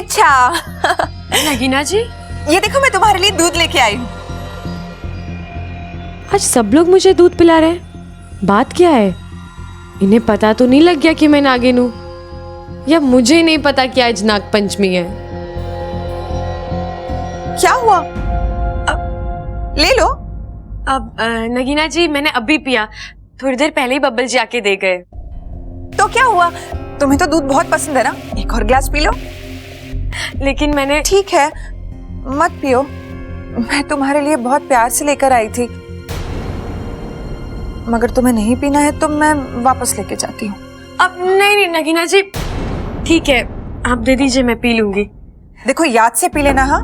इच्छा। नगीना जी, ये देखो मैं तुम्हारे लिए दूध लेके आई हूँ। आज सब लोग मुझे दूध पिला रहे हैं। बात क्या है? इन्हें पता तो नहीं लग गया कि मैं नागिन हूँ? या मुझे नहीं पता कि आज नाग पंचमी है? क्या हुआ? ले लो। अब नगीना जी, मैंने अभी पिया, थोड़ी देर पहले ही बब्बल जी आके दे गए। तो क्या हुआ? तुम्हें तो दूध बहुत पसंद है ना, एक और गिलास पी लो। लेकिन मैंने... ठीक है, मत पियो। मैं तुम्हारे लिए बहुत प्यार से लेकर आई थी, मगर तुम्हें नहीं पीना है तो मैं वापस लेके जाती हूँ। अब नहीं नगीना जी, ठीक है, आप दे दीजिए, मैं पी लूंगी। देखो याद से पी लेना, हाँ,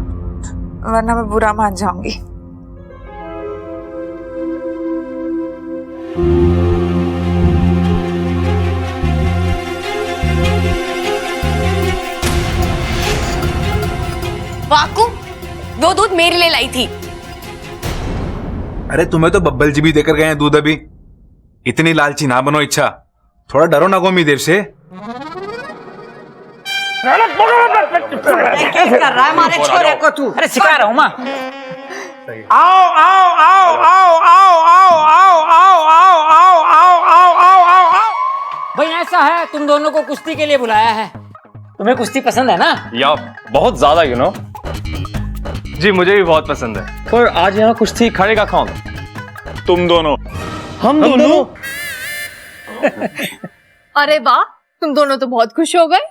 वरना मैं बुरा मान जाऊंगी। वाकू, वो दूध मेरे लिए लाई थी। अरे तुम्हें तो बब्बल जी भी देकर गए हैं दूध अभी। इतनी लालची ना बनो इच्छा, थोड़ा डरो ना गोमी देर से। क्या कर रहा है हमारे छोरे को तू? अरे सिखा रहा हूँ माँ। आओ आओ आओ आओ आओ आओ आओ आओ आओ आओ आओ आओ आओ आओ आओ। भाई ऐसा है, तुम दोनों को कुश्ती के लिए बुलाया है। तुम्हें कुश्ती पसंद है ना? या बहुत ज्यादा यू नो। जी मुझे भी बहुत पसंद है, पर आज यहाँ कुश्ती खड़ेगा कौन? तुम दोनों। हम दोनों? अरे वाह, तुम दोनों तो बहुत खुश हो गए।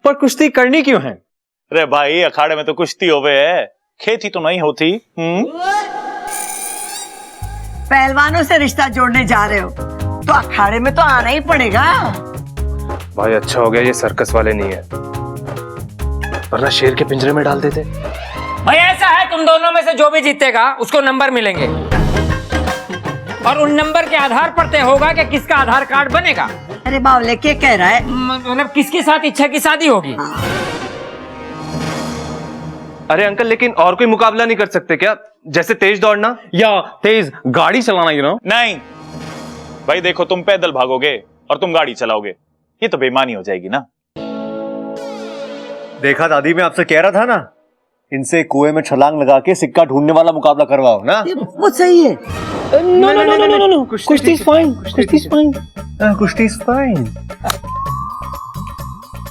पर कुश्ती करनी क्यों है? अरे भाई अखाड़े में तो कुश्ती होवे है, खेती तो नहीं होती। पहलवानों से रिश्ता जोड़ने जा रहे हो तो अखाड़े में तो आना ही पड़ेगा। भाई अच्छा हो गया ये सर्कस वाले नहीं है, वरना शेर के पिंजरे में डाल देते। भाई ऐसा है, तुम दोनों में से जो भी जीतेगा उसको नंबर मिलेंगे, और उन नंबर के आधार पर तय होगा कि किसका आधार कार्ड बनेगा। अरे बावले क्या कह रहा है? मतलब किसके साथ इच्छा की शादी होगी। अरे अंकल, लेकिन और कोई मुकाबला नहीं कर सकते क्या? जैसे तेज दौड़ना या तेज गाड़ी चलाना, यू नो? नहीं भाई, देखो तुम पैदल भागोगे और तुम गाड़ी चलाओगे, ये तो बेईमानी हो जाएगी ना। देखा दादी, मैं आपसे कह रहा था ना, इनसे कुएं में छलांग लगा के सिक्का ढूंढने वाला मुकाबला करवाओ ना। वो सही है। No no no no no no, कुश्ती इज फाइन, कुश्ती इज फाइन, कुश्ती इज फाइन।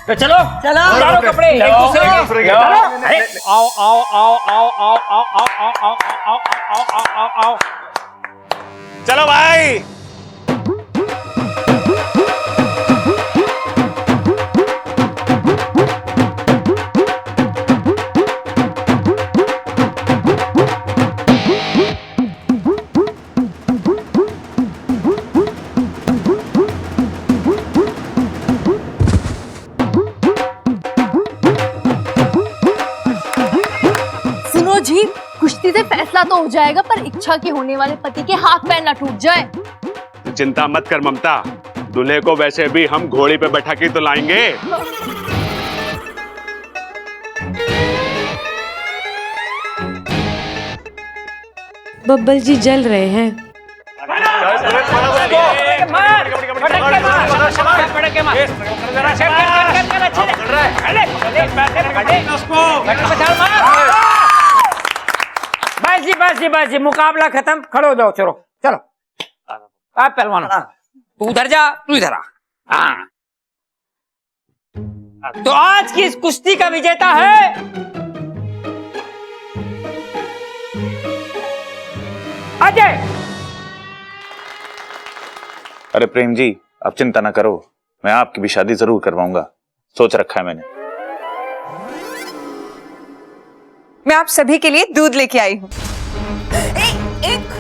तो चलो चलो उतारो कपड़े एक दूसरे के। आओ आओ आओ आओ आओ आओ आओ आओ आओ आओ आओ आओ आओ। चलो भाई। सुनो जी, कुश्ती से फैसला तो हो जाएगा, पर इच्छा के होने वाले पति के हाथ पैर ना टूट जाए। चिंता मत कर ममता, दूल्हे को वैसे भी हम घोड़ी पे बैठा के तो लाएंगे। बब्बल जी जल रहे हैं। बस जी, मुकाबला खत्म। खड़े हो जाओ, चलो चलो। आप पहलवान, तू उधर जा, तू इधर आ। हाँ। तो आज की इस कुश्ती का विजेता है अजय। अरे प्रेम जी, आप चिंता ना करो, मैं आपकी भी शादी जरूर करवाऊंगा, सोच रखा है मैंने। मैं आप सभी के लिए दूध लेके आई हूँ। एक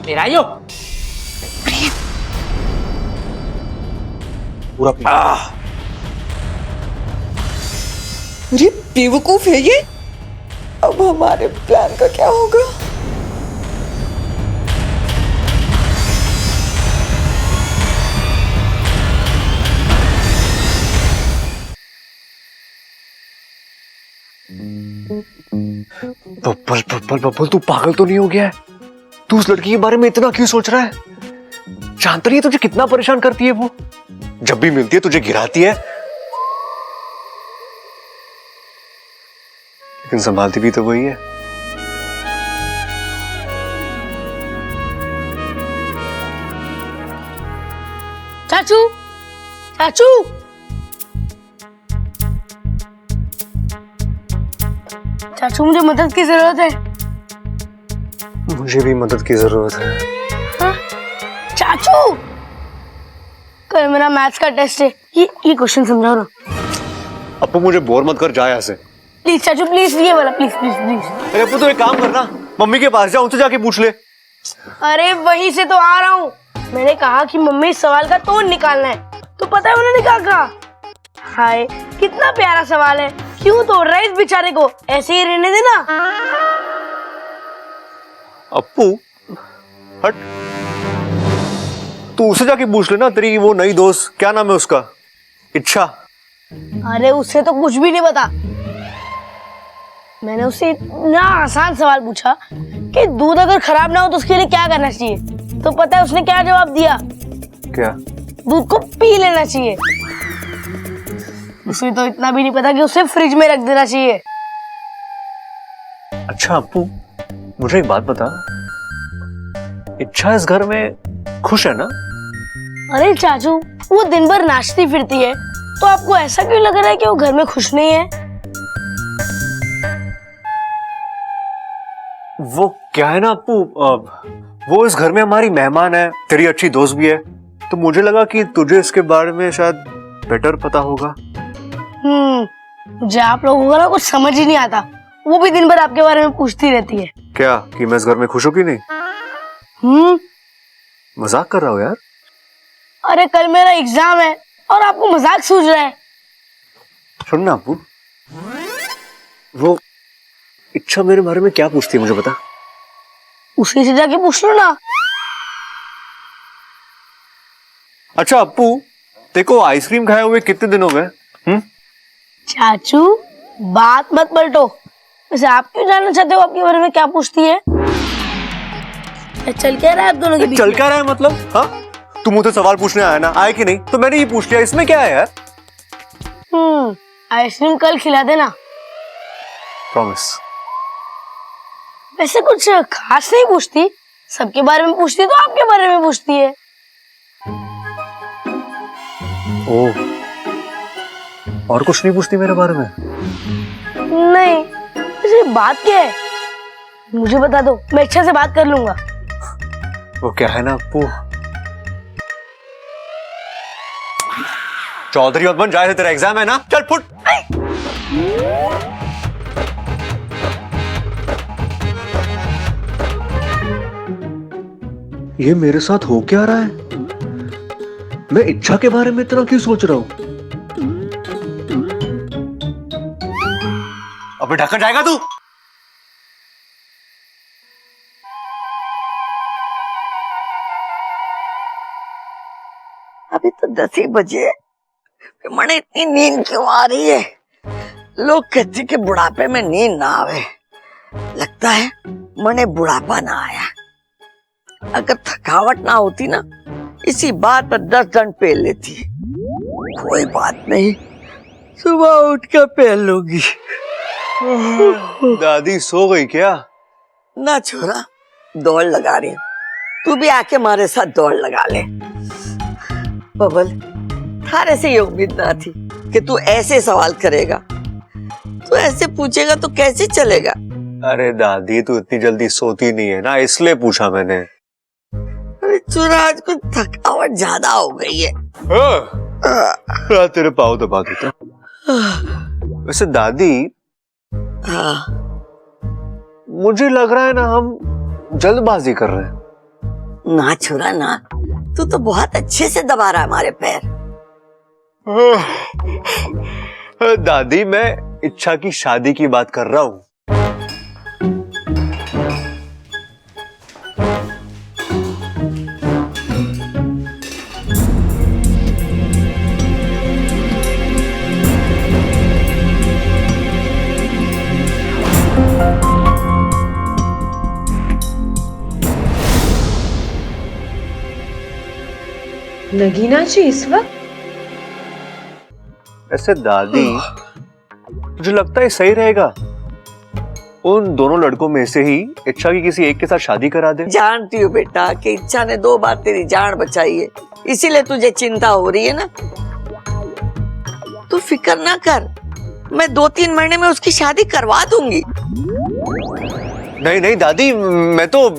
मेरा यो पूरा अरे बेवकूफ है ये। अब हमारे प्लान का क्या होगा? बब्बल बब्बल बब्बल, तू पागल तो नहीं हो गया है? तू उस लड़की के बारे में इतना क्यों सोच रहा है? जानता नहीं है तुझे कितना परेशान करती है वो? जब भी मिलती है तुझे गिराती है, लेकिन संभालती भी तो वही है। चाचू, चाचू, चाचू मुझे मदद की जरूरत है। मुझे भी मदद की जरूरत है। हाँ? चाचू, कल मेरा मैथ्स का टेस्ट है, ये क्वेश्चन समझाओ ना। अपू मुझे बोर मत कर, जा यहाँ से। प्लीज चाचू, प्लीज, ये वाला, प्लीज प्लीज प्लीज। अरे अपू तो एक काम करना, मम्मी के पास जा, उनसे जाके पूछ ले। अरे वहीं से तो आ रहा हूँ। मैंने कहा कि मम्मी इस सवाल का तोड़ निकालना है, तो पता है उन्होंने क्या कहा? हाय, कितना प्यारा सवाल है, क्यों तोड़ रहा है इस बेचारे को, ऐसे ही रहने देना। अपू हट, तू उसे जाके पूछ लेना, तेरी वो नई दोस्त, क्या नाम है उसका? इच्छा। अरे उससे तो कुछ भी नहीं पता। मैंने उससे इतना आसान सवाल पूछा कि दूध अगर खराब ना हो तो उसके लिए क्या करना चाहिए, तो पता है उसने क्या जवाब दिया? क्या? दूध को पी लेना चाहिए। उसे तो इतना भी नहीं पता कि उसे फ्रिज में रख देना चाहिए। अच्छा अपू, मुझे एक बात बता, इच्छा इस घर में खुश है ना? अरे चाचू, वो दिन भर नाचती फिरती है, तो आपको ऐसा क्यों लग रहा है कि वो घर में खुश नहीं है? वो क्या है ना अपू, वो इस घर में हमारी मेहमान है, तेरी अच्छी दोस्त भी है, तो मुझे लगा कि तुझे इसके बारे में शायद बेटर पता होगा। मुझे आप लोगों का ना कुछ समझ ही नहीं आता। वो भी दिन भर आपके बारे में पूछती रहती है। क्या कि मैं इस घर में खुश हूं कि नहीं? मजाक कर रहा हूँ यार। अरे कल मेरा एग्जाम है और आपको मजाक सूझ रहा है। सुन ना अपू, वो इच्छा मेरे बारे में क्या पूछती है मुझे बता। उसी से जाके पूछ लो ना। अच्छा अपू, देखो आइसक्रीम खाए हुए कितने दिन हो गए? चाचू, बात मत पलटो। वैसे आप क्यों जानना चाहते हो आपके बारे में क्या पूछती है? चल क्या रहा है आप दोनों के बीच? चल क्या रहा है मतलब? हाँ, तुम मुझसे सवाल पूछने आया ना, आए कि नहीं? तो मैंने ये पूछ लिया, इसमें क्या है यार? आइसक्रीम कल खिला देना। प्रॉमिस। वैसे कुछ खास नहीं पूछती, सबके बारे में पूछती है तो आपके बारे में पूछती है। ओह, और कुछ नहीं पूछती मेरे बारे में? नहीं, वैसे बात क्या है मुझे बता दो, मैं इच्छा से बात कर लूंगा। वो क्या है ना अपू, चौधरी मत बन, जाए, तेरा एग्जाम है ना, चल फुट। ये मेरे साथ हो क्या रहा है? मैं इच्छा के बारे में इतना क्यों सोच रहा हूं? अबे ढक्कन जाएगा तू? अभी तो 10 ही बजे, मने इतनी नींद क्यों आ रही है? लोग कहते कि बुढ़ापे में नींद ना आवे, लगता है मने बुढ़ापा ना आया। अगर थकावट ना होती ना, इसी बात पर 10 दंड पेल लेती। कोई बात नहीं, सुबह उठ कर पेल लूंगी। दादी सो गई क्या? ना छोरा, दौड़ लगा रही हूँ, तू भी आके हमारे साथ दौड़ लगा ले। बबल, थारे से ये उम्मीद ना थी कि तू ऐसे सवाल करेगा। तू ऐसे पूछेगा तो कैसे चलेगा? अरे दादी, तू इतनी जल्दी सोती नहीं है ना, इसलिए पूछा मैंने। अरे छोरा, आज कुछ थकावट ज्यादा हो गई है। तेरे पाँव दबा देता। वैसे दादी, हाँ, मुझे लग रहा है ना हम जल्दबाजी कर रहे हैं। ना छोरा ना, तू तो बहुत अच्छे से दबा रहा है हमारे पैर। दादी, मैं इच्छा की शादी की बात कर रहा हूँ। नगीना जी इस वक्त? ऐसे दादी, मुझे लगता है सही रहेगा उन दोनों लड़कों में से ही इच्छा की किसी एक के साथ शादी करा दे। जानती हूँ बेटा कि इच्छा ने 2 बार तेरी जान बचाई है, इसीलिए तुझे चिंता हो रही है ना। तू फिक्र ना कर, मैं 2-3 महीने में उसकी शादी करवा दूंगी। नहीं नहीं दादी, मैं तो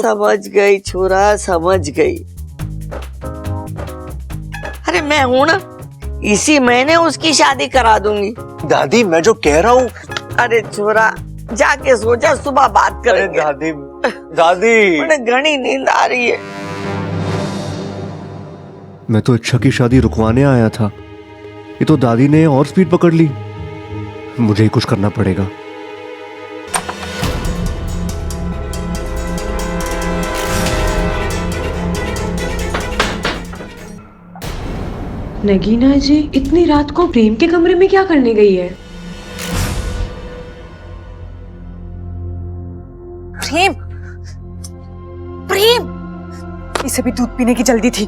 समझ गई छोरा, समझ गई। अरे मैं हूं ना, इसी महीने उसकी शादी करा दूंगी। दादी मैं जो कह रहा हूँ। अरे छोरा जाके सोचा, सुबह बात करेंगे। दादी दादी मुझे घनी नींद आ रही है। मैं तो इच्छा की शादी रुकवाने आया था, ये तो दादी ने और स्पीड पकड़ ली। मुझे ही कुछ करना पड़ेगा। नगीना जी इतनी रात को प्रेम के कमरे में क्या करने गई है? प्रेम, प्रेम, इसे भी दूध पीने की जल्दी थी।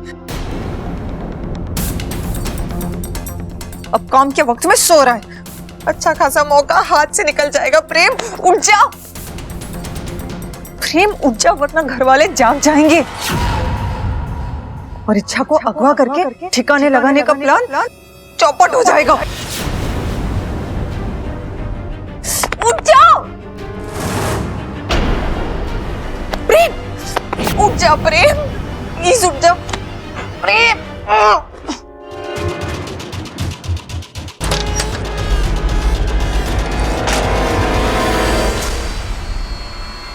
अब काम के वक्त में सो रहा है, अच्छा खासा मौका हाथ से निकल जाएगा। प्रेम उठ जा, प्रेम उठ जा, वरना घर वाले जाग जाएंगे और इच्छा को अगवा करके ठिकाने लगाने का प्लान चौपट हो जाएगा। उठ जाओ प्रेम, उठ जा प्रेम, प्लीज उठ जा प्रेम।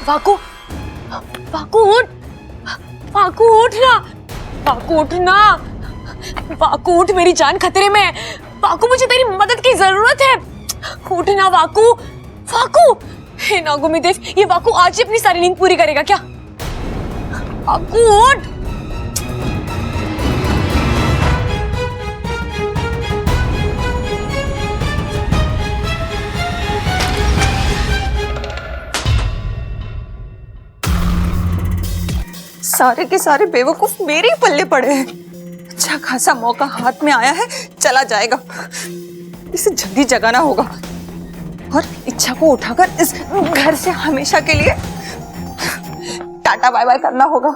वाकू, वाकू उठ, वाकू उठ ना, वाकू उठ ना, वाकू उठ, मेरी जान खतरे में है। वाकू मुझे तेरी मदद की जरूरत है, उठ ना वाकू। वाकू, हे नागुमी देव, ये वाकू आज ही अपनी सारी नींद पूरी करेगा क्या? वाकू उठ। सारे के सारे बेवकूफ मेरे ही पल्ले पड़े हैं। अच्छा खासा मौका हाथ में आया है, चला जाएगा। इसे जल्दी जगाना होगा और इच्छा को उठाकर इस घर से हमेशा के लिए टाटा बाय बाय करना होगा।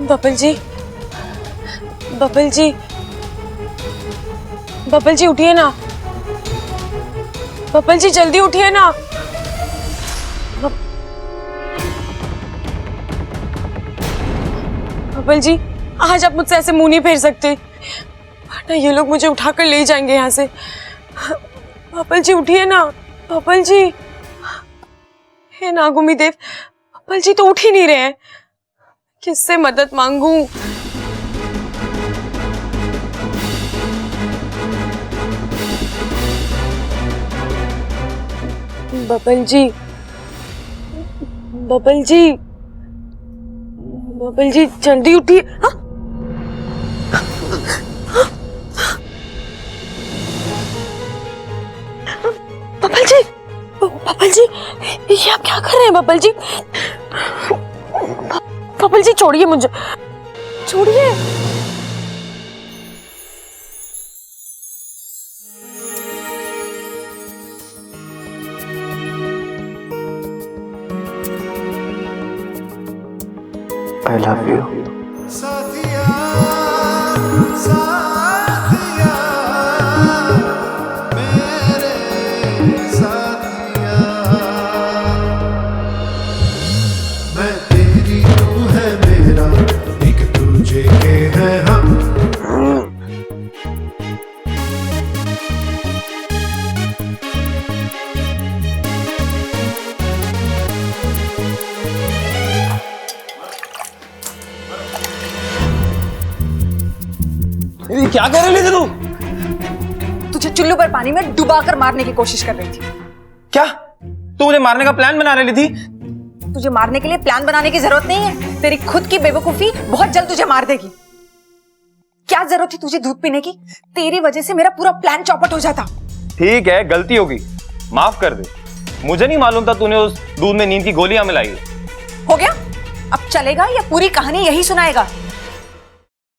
बबल जी, बबल जी, बबल जी उठिए ना, बबल जी जल्दी उठिए ना। बबल जी आज आप मुझसे ऐसे मुंह नहीं फेर सकते, वरना ये लोग मुझे उठाकर ले जाएंगे यहाँ से। बबल जी उठिए ना, बबल जी। हे नागुमी देव, बबल जी तो उठ ही नहीं रहे हैं, किससे मदद मांगूं? बबल जी, बबल जी, बबल जी जल्दी उठिए। हाँ? बबल जी, बबल जी, ये आप क्या कर रहे हैं बबल जी? बबल जी छोड़िए मुझे, छोड़िए। I love you. मैं तेरी तू है मेरा, एक दूजे के हैं हम। क्या कर रही थी तू? तुझे चुल्लू पर पानी में डुबा कर मारने की कोशिश कर रही थी। क्या तू मुझे मारने का प्लान बना रही थी? तुझे मारने के लिए प्लान बनाने की जरूरत नहीं है, तेरी खुद की बेवकूफी बहुत जल्द तुझे मार देगी। क्या जरूरत थी तुझे दूध पीने की? तेरी वजह से मेरा पूरा प्लान चौपट हो जाता। ठीक है, गलती होगी, माफ कर दे। मुझे नहीं मालूम था तूने उस दूध में नींद की गोलियां मिलाई। हो गया? अब चलेगा या पूरी कहानी यही सुनाएगा?